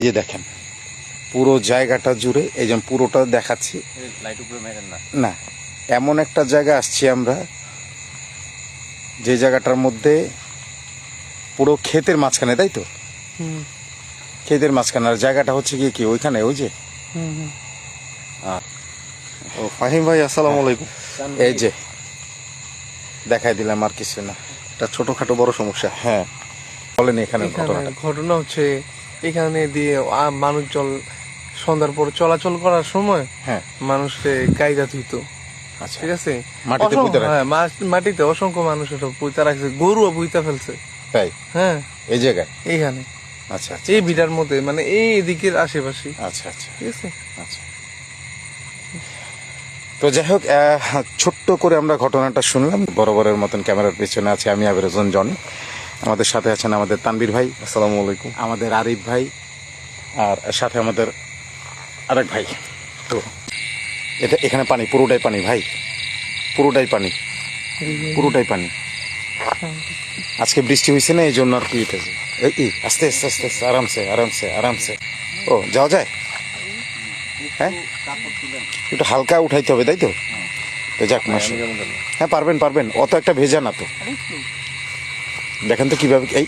এই যে দেখেন পুরো জায়গাটা জুড়ে, এই যে পুরোটা দেখাচ্ছি না, এমন একটা জায়গা আসছি আমরা যে জায়গাটার মধ্যে পুরো ক্ষেতের মাঝখানে, তাই তো? ক্ষেতের মাঝখানে। আর জায়গাটা হচ্ছে কি ওইখানে, ওই যে ও ফাহিম ভাই, আসসালামু আলাইকুম। এই যে দেখাই দিলাম, আর কিছু না। এটা ছোটখাটো বড় সমস্যা। হ্যাঁ বলেন। এখানে ঘটনা হচ্ছে এখানে দিয়ে মানুষজন সন্ধ্যার পর চলাচল করার সময় হ্যাঁ মানুষকে কায়দা ধুইতো। আচ্ছা, ঠিক আছে, মাটিতে পুঁতে রাখে। হ্যাঁ মাটিতে অসংখ্য মানুষ এটা পুঁতে রাখছে, গরুও পুঁতে ফেলছে। তাই? হ্যাঁ এই জায়গায়। এইখানে আচ্ছা আচ্ছা এই ভিটার মধ্যে, মানে এই এদিকের আশেপাশে। আচ্ছা আচ্ছা ঠিক আছে। আচ্ছা, তো যাই হোক, ছোট্ট করে আমরা ঘটনাটা শুনলাম। বরাবরের মতন ক্যামেরার পেছনে আছে আমি, আবিরজন জনি। আমাদের সাথে আছেন আমাদের তানবীর ভাই, আসসালামু আলাইকুম। আমাদের আরিফ ভাই, আর সাথে আমাদের আরেক ভাই। তো এটা এখানে পানি, পুরোটাই পানি ভাই, পুরোটাই পানি, পুরোটাই পানি। আজকে বৃষ্টি হয়েছে না, এই জন্য আর কি উঠেছে। এই আস্তে আস্তে আস্তে আস্তে, আরামসে আরামসে আরামসে। ও যাওয়া যায়? হ্যাঁ একটু হালকা উঠাইতে হবে, তাই তো? তো যাক মাসে, হ্যাঁ পারবেন পারবেন, অত একটা ভেজা না তো। দেখেন তো কিভাবে। এই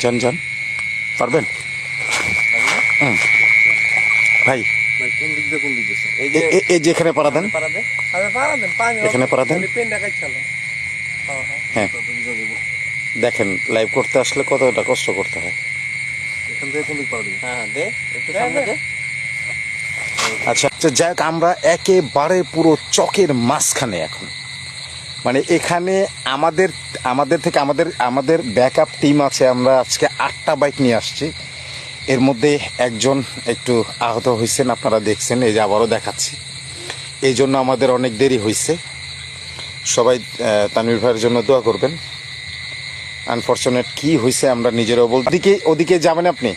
যান যান, পারবেন? ভাই কোন দিক দিয়ে কোন দিক দিয়ে? এই যে এখানে পাড়া দেন, এখানে পাড়া দেন। হ্যাঁ দেখেন, লাইভ করতে আসলে কতটা কষ্ট করতে হয়। এখান থেকে কোন দিক পাড়া দিবে? হ্যাঁ দে একটু সামনে দে। আচ্ছা আচ্ছা, যাই হোক, আমরা একেবারে পুরো চকের মাঝখানে এখন। মানে এখানে আমাদের থেকে আমাদের ব্যাকআপ টিম আছে। আমরা আজকে 8টা বাইক নিয়ে আসছি। এর মধ্যে একজন একটু আহত হয়েছেন, আপনারা দেখছেন। এই যে আবারও দেখাচ্ছি, এই জন্য আমাদের অনেক দেরি হয়েছে। সবাই তানভীর ভাইয়ের জন্য দোয়া করবেন। আনফরচুনেট কি হয়েছে আমরা নিজেরাও বলতে। ওদিকে যাবেন আপনি?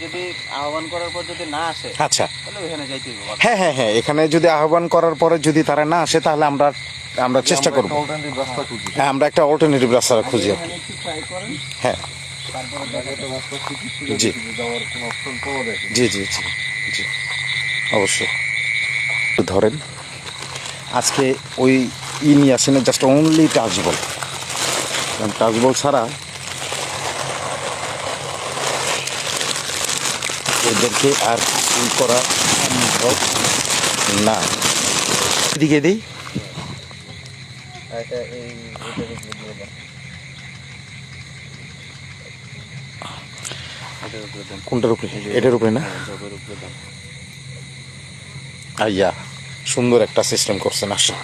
যদি আহ্বান করার পর যদি না আসে, আচ্ছা, তাহলে ওখানে যাইতে হবে। হ্যাঁ হ্যাঁ হ্যাঁ, এখানে যদি আহ্বান করার পরে যদি তারা না আসে, তাহলে আমরা চেষ্টা করব। অল্টারনেটিভ রাস্তা খুঁজি। হ্যাঁ, আমরা একটা অল্টারনেটিভ রাস্তা খুঁজি আর কি। একটু ট্রাই করেন, হ্যাঁ একটা রাস্তা খুঁজি, জি। যাওয়ার কোনো অপশন পাওয়া যায়। জি জি জি জি, অবশ্যই। ধরেন আজকে ওই নিয়ে আসেন, জাস্ট অনলি টাচবল। টাচবল ছাড়া এদেরকে আর করা সম্ভব না। এদিকে দিই, কোনটার উপরে? এটার উপরে না? আইয়া সুন্দর একটা সিস্টেম করছেন। আসা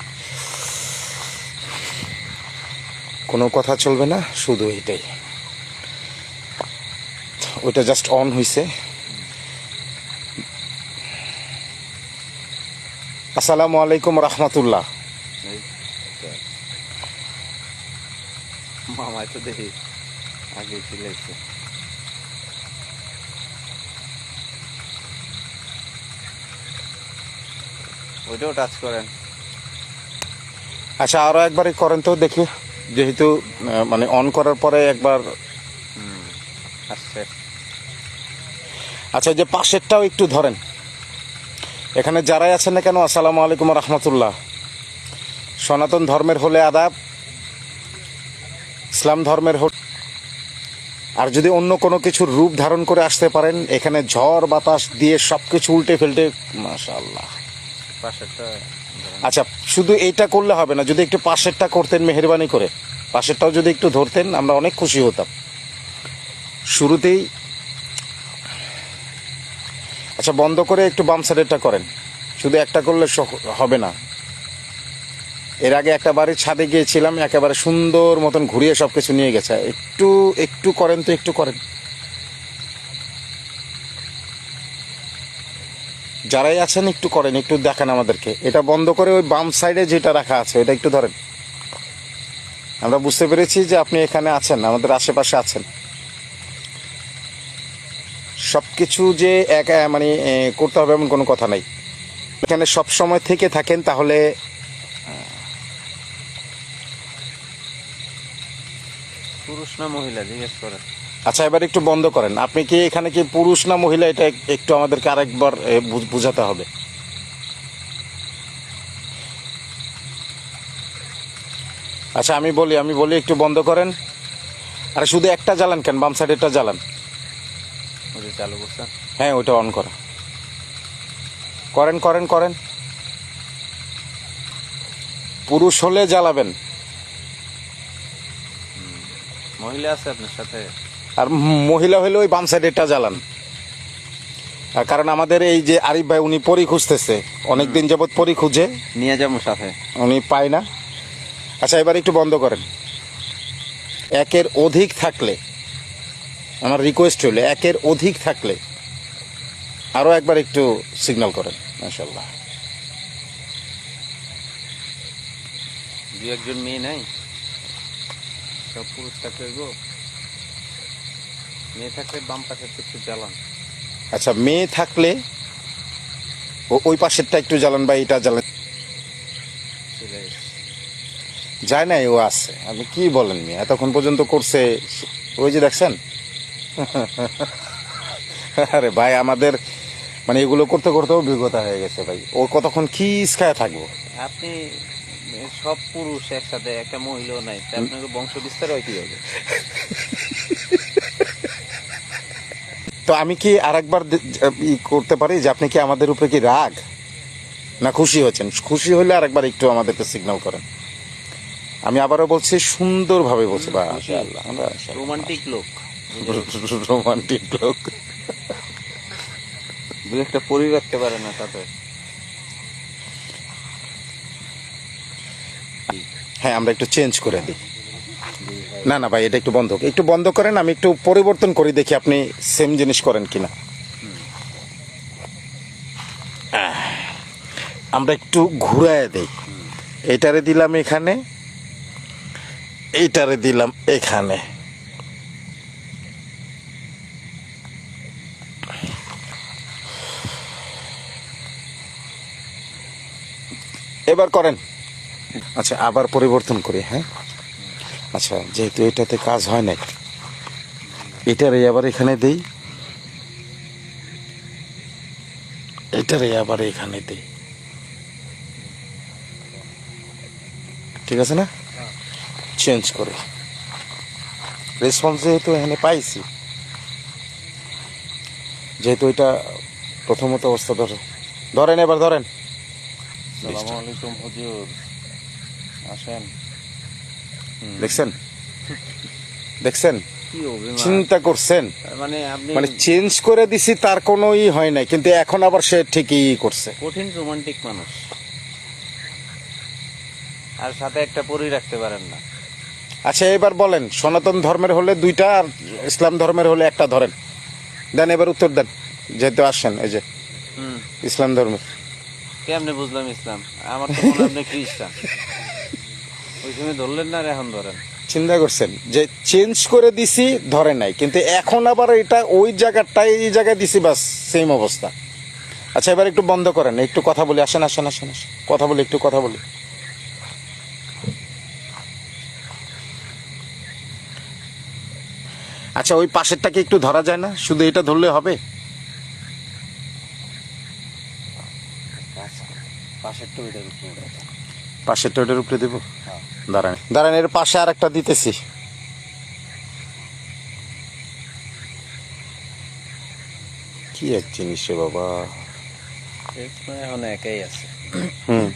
কোনো কথা চলবে না, শুধু এটাই। ওইটা জাস্ট অন হয়েছে। আসসালামু আলাইকুম রহমতুল্লাহ। মামাই তো দেখি আগে চলে এসছে। ওইটাও টাচ করেন। আচ্ছা আরো একবারই করেন তো দেখি, যেহেতু মানে অন করার পরে একবার আসছে। আচ্ছা, যে পাশেরটাও একটু ধরেন। এখানে যারাই আছেন না কেন, আসসালামু আলাইকুম রহমতুল্লাহ। সনাতন ধর্মের হলে আদাব, ইসলাম ধর্মের হলে। আর যদি অন্য কোনো কিছুর রূপ ধারণ করে আসতে পারেন, এখানে ঝড় বাতাস দিয়ে সব কিছু উল্টে ফেলতে, মাশাআল্লাহ। পাশেরটা আচ্ছা, শুধু এইটা করলে হবে না, যদি একটু পাশেরটা করতেন মেহেরবানি করে, পাশেরটাও যদি একটু ধরতেন, আমরা অনেক খুশি হতাম শুরুতেই। আচ্ছা বন্ধ করে একটু বাম সাইডেরটা করেন, শুধু একটা করলে হবে না। এর আগে একটা বাড়ির ছাদে গিয়েছিলাম, একেবারে সুন্দর মতন ঘুরিয়ে সব কিছু নিয়ে গেছে। একটু একটু করেন তো, একটু করেন। যারাই আছেন একটু করেন, একটু দেখান আমাদেরকে। এটা বন্ধ করে ওই বাম সাইডে যেটা রাখা আছে ওটা একটু ধরেন। আমরা বুঝতে পেরেছি যে আপনি এখানে আছেন, আমাদের আশেপাশে আছেন। সব কিছু যে মানে করতে হবে এমন কোনো কথা নাই। এখানে সব সময় থেকে থাকেন, তাহলে পুরুষ না মহিলা জিজ্ঞেস করেন। আচ্ছা এবার একটু বন্ধ করেন, আপনি কি এখানে কি পুরুষ না মহিলা এটা একটু আমাদেরকে আরেকবার বুঝাতে হবে। আচ্ছা আমি বলি একটু বন্ধ করেন। আরে শুধু একটা জ্বালান কেন, বাম সাইডেরটা জ্বালান। ওই যে চালু করছেন। হ্যাঁ ওইটা অন করা, করেন করেন করেন। পুরুষ হলে জ্বালাবেন, মহিলা আছে আপনার সাথে? আর মহিলা হলে ওই বাম সাইডেরটা জ্বালান। কারণ আমাদের এই যে আরিফ ভাই উনি পরি খুঁজতেছে, অনেকদিন যাবত পরি খুঁজে, নিয়ে যাবো সাথে। উনি পায় না। আচ্ছা এবার একটু বন্ধ করেন। একের অধিক থাকলে, আমার রিকোয়েস্ট হইলে একের অধিক থাকলে আরও একবার একটু সিগন্যাল করেন মাশাআল্লাহ। দু একজন মেয়ে নাই, সব পুরুষ থাকলে গো। মেয়ে থাকলে বাম পাশে একটু জ্বালান। আচ্ছা মেয়ে থাকলে ওই পাশেরটা একটু জ্বালান বা এটা জ্বালান। চলে এসে। যায় নাই, ও আছে। আপনি কি বলেন মেয়ে, এতক্ষণ পর্যন্ত করছে, ওই যে দেখছেন। আরে ভাই আমাদের মানে এগুলো করতে করতে অভিজ্ঞতা হয়ে গেছে ভাই, ও কতক্ষণ কি খায় থাকবো। আপনি সব পুরুষ একসাথে, একটা মহিলাও নাই, তা আপনাকে বংশ বিস্তার হয় কিভাবে? তো আমি কি আরেকবার করতে পারি যে আপনি কি আমাদের উপরে কি রাগ না খুশি হচ্ছেন? খুশি হলে আরেকবার একটু আমাদেরকে সিগন্যাল করেন। আমি আবারও বলছি, সুন্দরভাবে বলছি। মাশাআল্লাহ, আমরা রোমান্টিক লোক, রোমান্টিক লোক। দু একটা পরি রাখতে পারে না সাথে। হ্যাঁ আমরা একটু চেঞ্জ করে দিই। না না ভাই এটা একটু বন্ধ করেন, আমি একটু পরিবর্তন করি, দেখি আপনি সেম জিনিস করেন কিনা। আমরা একটু ঘুরায় দেই। এটারে দিলাম এখানে, এইটারে দিলাম এখানে। এবার করেন। আচ্ছা আবার পরিবর্তন করি। হ্যাঁ আচ্ছা, যেহেতু এটাতে কাজ হয় নাই, এটারে আবার এখানে দেই, এটারে আবার এখানে দেই। ঠিক আছে না? চেঞ্জ করে রেসপন্স যেহেতু এখানে পাইছি, যেহেতু এটা প্রথমত অবস্থা ধরেন এবার ধরেন। আসসালামু আলাইকুম হুজুর, আসেন। দেখছেন দেখছেন, কি অভিমান! চিন্তা করছেন? মানে আপনি মানে চেঞ্জ করে দিছি, তার কোনো ই হয় নাই, কিন্তু এখন আবার সে ঠিকই করছে। কঠিন রোমান্টিক মানুষ, আর সাথে একটা পরি রাখতে পারেন না। আচ্ছা এবার বলেন, সনাতন ধর্মের হলে দুইটা আর ইসলাম ধর্মের হলে একটা ধরেন। দেন এবার উত্তর দেন, যেহেতু আসেন এই যে ইসলাম ধর্মের। কেমনে বুঝলাম ইসলাম? আমার তো মনে হয় আপনি খ্রিস্টান। ওই সময় ধরলেন না, আর এখন ধরেন। চিন্তা করছেন যে চেঞ্জ করে দিছি, ধরে নাই, কিন্তু এখন আবার এটা ওই জায়গাটাই এই জায়গায় দিছি, বাস সেম অবস্থা। আচ্ছা এবার একটু বন্ধ করেন, একটু কথা বলি। আসেন আসেন আসেন আসেন, কথা বলি, একটু কথা বলি। আচ্ছা ওই পাশেরটাকে একটু ধরা যায় না? শুধু এটা ধরলে হবে? পাশেরটা ওইটার উপরে উঠে। পাশেরটা ওইটার উপরে দেবো। দাঁড়ান দাঁড়ান, এর পাশে আর একটা দিতেছি। কি এক জিনিস রে বাবা। এখন একাই আছে। হুম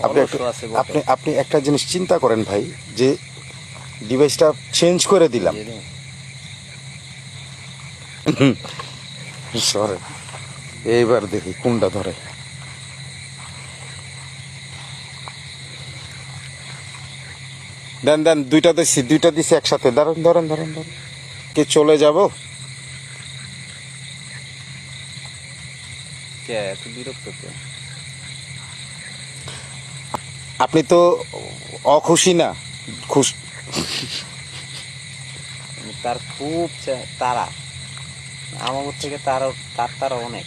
আপনি অলস আছে বটে। আপনি আপনি একটা জিনিস চিন্তা করেন ভাই, যে ডিভাইসটা চেঞ্জ করে দিলাম, সরে এইবার দেখি কোনটা ধরে। দেন দেন, দুইটা দিছি একসাথে। ধরেন ধরেন ধরেন ধরেন, কি চলে যাব? কে এত বিরক্ত কে? আপনি তো অখুশি না, খুশ। তার খুব তারা, আমার থেকে তারা অনেক।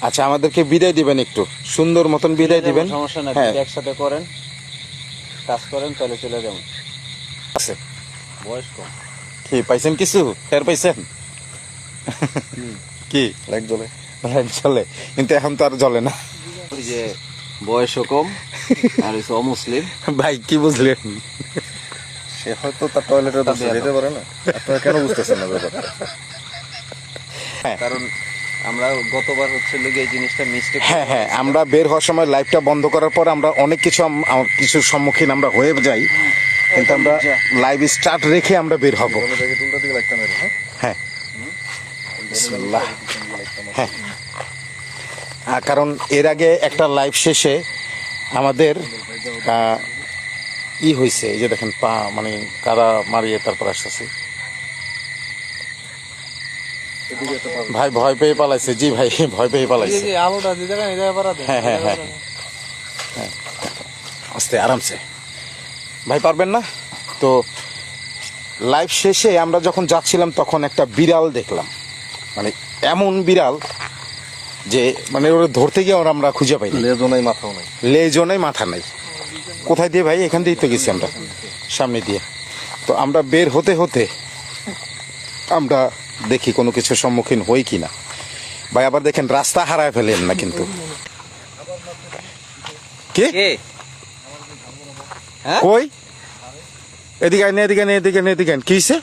আচ্ছা আমাদেরকে বিদায় দিবেন, একটু সুন্দর মতন বিদায় দিবেন। সমস্যা নাই, হ্যাঁ একসাথে করেন। কাজ করেন তাহলে চলে যাবেন। আছে বয়স কম। কি পাইছেন কিছু ফের পাইছেন কি লাইট জ্বলে। লাইট জ্বলে কিন্তু এখন তো আর জ্বলে না। ওই যে বয়সও কম আর হচ্ছে অমুসলিম। ভাই কি বুঝলেন? সে হয়তো তার টয়লেটের পাশে যেতে পারে না। আপনারা কেন বুঝতেছেন না ব্যাপারটা? কারণ আমরা গতবার হচ্ছে লোকে এই জিনিসটা মিস্টেক। হ্যাঁ হ্যাঁ, আমরা বের হওয়ার সময় লাইভটা বন্ধ করার পর আমরা অনেক কিছু কিছুর সম্মুখীন আমরা হয়ে যাই, কিন্তু আমরা লাইভ স্টার্ট রেখে আমরা বের হব। তাহলে দেখে তুলটা দিকে লাইটটা মেরে, হ্যাঁ? হ্যাঁ বিসমিল্লাহ। হ্যাঁ কারণ এর আগে একটা লাইভ শেষে আমাদের ই হয়েছে, এই যে দেখেন পা মানে কারা মারিয়ে তারপর আসতেছে। এদিকে একটা পাবে। ভাই ভয় পেয়ে পালাইছে। জি ভাই ভয় পেয়ে এই পালাইছে। যে আলোটা দিতে গেলে এটা পারা দেয়। হ্যাঁ হ্যাঁ হ্যাঁ হ্যাঁ, আস্তে আরামসে ভাই, পারবেন না তো। লাইভ শেষে আমরা যখন যাচ্ছিলাম তখন একটা বিড়াল দেখলাম, মানে এমন বিড়াল যে মানে ওরা ধরতে গিয়ে আমরা খুঁজে পাই না। লেজও নাই, মাথাও নাই। লেজও নাই, মাথা নাই। কোথায় দিয়ে ভাই? এখান দিয়েই তো গেছি আমরা, সামনে দিয়ে। তো আমরা বের হতে হতে আমরা দেখি কোনো কিছুর সম্মুখীন হই কি না। ভাই আবার দেখেন রাস্তা হারায় ফেলেন না কিন্তু। কে কে? হ্যাঁ? কই? এদিকে আয় না, এদিকে আয় না, এদিকে আয় না, এদিকে আয়। কি হয়েছে?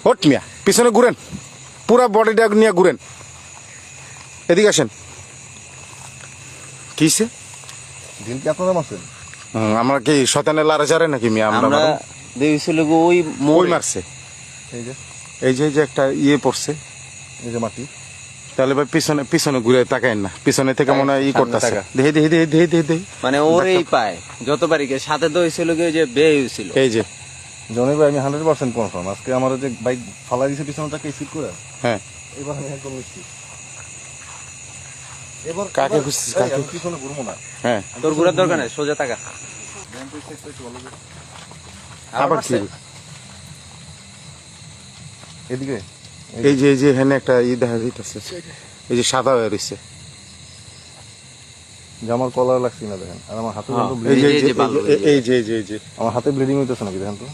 হট মিয়া, পিছনে ঘুরেন, পুরা বডিটা নিয়ে ঘুরেন, এদিকে আসেন। কি হয়েছে? দিন কি আপনারা মারছেন? আমরা কি শতানে লারে চারে নাকি মিয়া? আমরা আমরা দেখছিল ওই কই মোড়ে। মারছে? এই যে, এই যে একটা ইয়ে পড়ছে। এই যে মাটি। তাহলে ভাই পিছনে পিছনে ঘুরে তাকায়েন না, পিছনে থেকে মনে হয় ই সামনে করতেছে। তাকা। দেহে দেহে দেহে দেহে দেহে দেহে। মানে ওরেই পায় যতবারই গে সাথে তো হয়েছিল কি ওই যে বে হয়েছিল। এই যে জনি ভাই, আমি 100% কনফার্ম। আজকে আমার যে বাইক ফালাই দিছে পিছনটাকে সিট করে, হ্যাঁ, এবার আমি একদম নিশ্চিত। এবার কাকে এবার- খুঁজছিস, এই, কাকে? আমি পিছনে ঘুরবো না। হ্যাঁ তোর ঘুরার দরকার নেই, সোজা টাকা। আবার কি? এদিকে এই যে এখানে একটা ই দেখা যাইতেছে, এই যে সাদা হয়ে রয়েছে। যে আমার কলার লাগছে না দেখেন, আর আমার হাতে হ্যাঁ। কিন্তু এই যে এই এই যে যে ভালো, এই যে এই যে এই যে আমার হাতে ব্লিডিং হইতেছে নাকি দেখেন তো।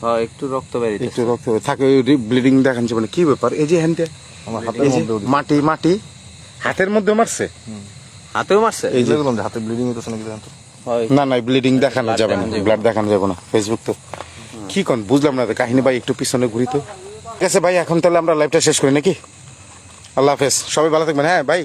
হ্যাঁ একটু রক্ত বেরিয়েছে। একটু রক্ত থাকে, ব্লিডিং দেখাচ্ছে। মানে কি ব্যাপার? এই যে হ্যান্ডে আমার হাতের এই যে মধ্যেও দিছে। মাটি মাটি হাতের মধ্যে মারছে। হাতেও মারছে। এই যে বললাম যে হাতে ব্লিডিং হইতেছে নাকি দেখেন তো। হয়। না না, ব্লিডিং দেখানো যাবে না, ব্লাড দেখানো যাবে না। ফেসবুক তো কি কোন বুঝলাম না তো কাহিনী। ভাই একটু পিছনে ঘুরি তো। ঠিক আছে ভাই, এখন তাহলে আমরা লাইভটা শেষ করি নাকি? আল্লাহ হাফেজ, সবাই ভালো থাকবেন। হ্যাঁ ভাই।